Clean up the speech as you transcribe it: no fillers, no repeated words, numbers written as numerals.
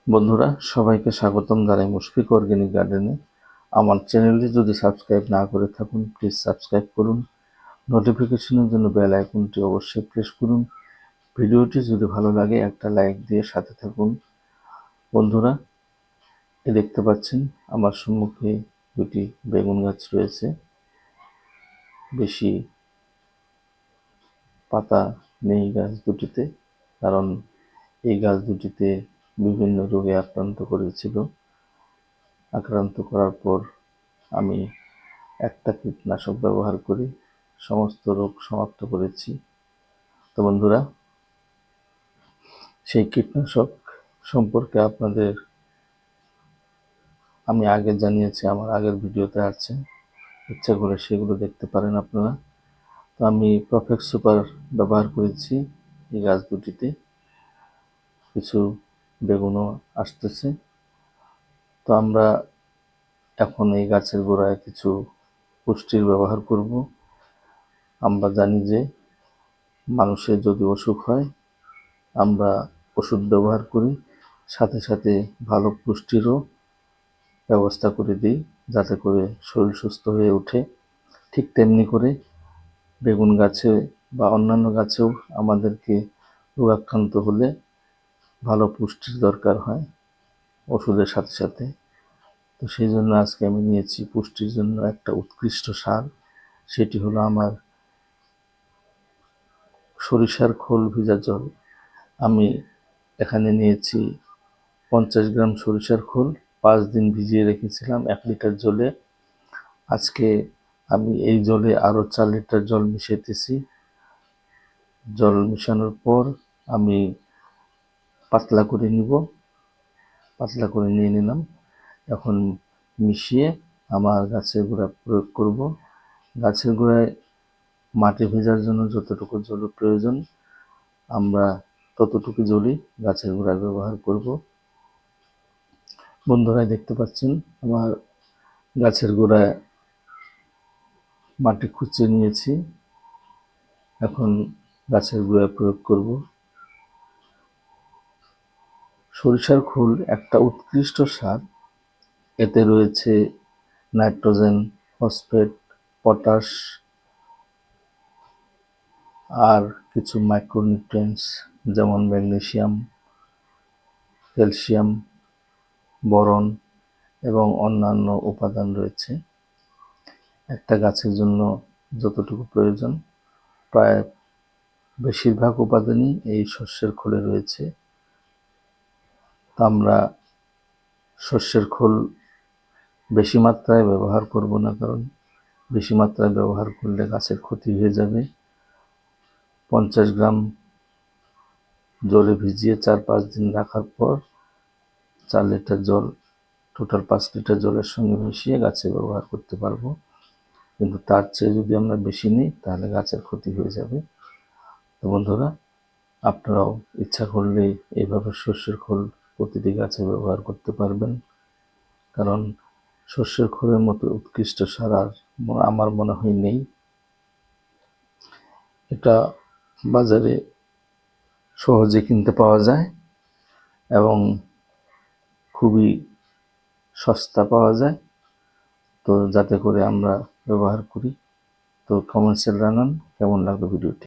বন্ধুরা, সবাইকে স্বাগতম জানাই মুশফিক অর্গানিক গার্ডেনে। আমার চ্যানেলটি যদি সাবস্ক্রাইব না করে থাকুন, প্লিজ সাবস্ক্রাইব করুন। নোটিফিকেশনের জন্য বেল আইকনটি অবশ্যই প্রেস করুন। ভিডিওটি যদি ভালো লাগে একটা লাইক দিয়ে সাথে থাকুন। বন্ধুরা, দেখতে পাচ্ছেন আমার সম্মুখে দুটি বেগুন গাছ রয়েছে। বেশি পাতা নেই গাছ দুটিতে, কারণ এই গাছ দুটিতে বিভিন্ন রোগে আক্রান্ত করার পর আমি একটা কীটনাশক ব্যবহার করে সমস্ত রোগ সমাপ্ত করেছি। তো বন্ধুরা, সেই কীটনাশক সম্পর্কে আপনাদের আমি আগে জানিয়েছি, আমার আগের ভিডিওতে আছে, ইচ্ছা করে সেগুলো দেখতে পারেন আপনারা। তো আমি প্রফেক্ট সুপার ব্যবহার করেছি এই গাছ দুটিতে। কিছু বেগুনও আসতেছে। তো আমরা এখন এই গাছের গোড়ায় কিছু পুষ্টির ব্যবহার করব। আমরা জানি যে মানুষের যদি অসুখ হয় আমরা ওষুধ ব্যবহার করি, সাথে সাথে ভালো পুষ্টিরও ব্যবস্থা করে দিই যাতে করে শরীর সুস্থ হয়ে ওঠে। ঠিক তেমনি করে বেগুন গাছে বা অন্যান্য গাছেও আমাদেরকে রোগাক্রান্ত হলে ভালো পুষ্টির দরকার হয় ওষুধের সাথে সাথে। তো সেই জন্য আজকে আমি নিয়েছি পুষ্টির জন্য একটা উৎকৃষ্ট সার। সেটি হলো আমার সরিষার খোল ভেজা জল। আমি এখানে নিয়েছি 50 গ্রাম সরিষার খোল, 5 দিন ভিজিয়ে রেখেছিলাম 1 লিটার জলে। আজকে আমি এই জলে আরও 4 লিটার জল মিশাইতেছি। জল মিশানোর পর আমি পাতলা করে নিয়ে নিলাম। এখন মিশিয়ে আমার গাছের গোড়ায় প্রয়োগ করব। গাছের গোড়ায় মাটি ভেজার জন্য যতটুকু জল প্রয়োজন আমরা ততটুকু জলই গাছের গোড়ায় ব্যবহার করব। বন্ধুরা, দেখতে পাচ্ছেন আমার গাছের গোড়ায় মাটি খুঁচিয়ে নিয়েছি। এখন গাছের গোড়ায় প্রয়োগ করব। সরিষার খোল একটা উৎকৃষ্ট সার। এতে রয়েছে নাইট্রোজেন, ফসফেট, পটাশ আর কিছু মাইক্রোনিউট্রিয়েন্টস যেমন ম্যাগনেসিয়াম, ক্যালসিয়াম, বোরন এবং অন্যান্য উপাদান রয়েছে। একটা গাছের জন্য যতটুকু প্রয়োজন প্রায় বেশিরভাগ উপাদানই এই শস্যের খোলে রয়েছে। তা আমরা শস্যের খোল বেশি মাত্রায় ব্যবহার করব না, কারণ বেশি মাত্রায় ব্যবহার করলে গাছের ক্ষতি হয়ে যাবে। 50 গ্রাম জলে ভিজিয়ে 4-5 দিন রাখার পর 4 লিটার জল, টোটাল 5 লিটার জলের সঙ্গে মিশিয়ে গাছে ব্যবহার করতে পারবো। কিন্তু তার চেয়ে যদি আমরা বেশি নিই তাহলে গাছের ক্ষতি হয়ে যাবে। তো বন্ধুরা, আপনারাও ইচ্ছা করলে এইভাবে শস্যের খোল প্রতিটি গাছে ব্যবহার করতে পারবেন, কারণ শস্যের খোলের মতো উৎকৃষ্ট সার আর আমার মনে হয় নেই। এটা বাজারে সহজে কিনতে পাওয়া যায় এবং খুবই সস্তা পাওয়া যায়। তো যাতে করে আমরা ব্যবহার করি। তো কমেন্টসে জানান কেমন লাগলো ভিডিওটি।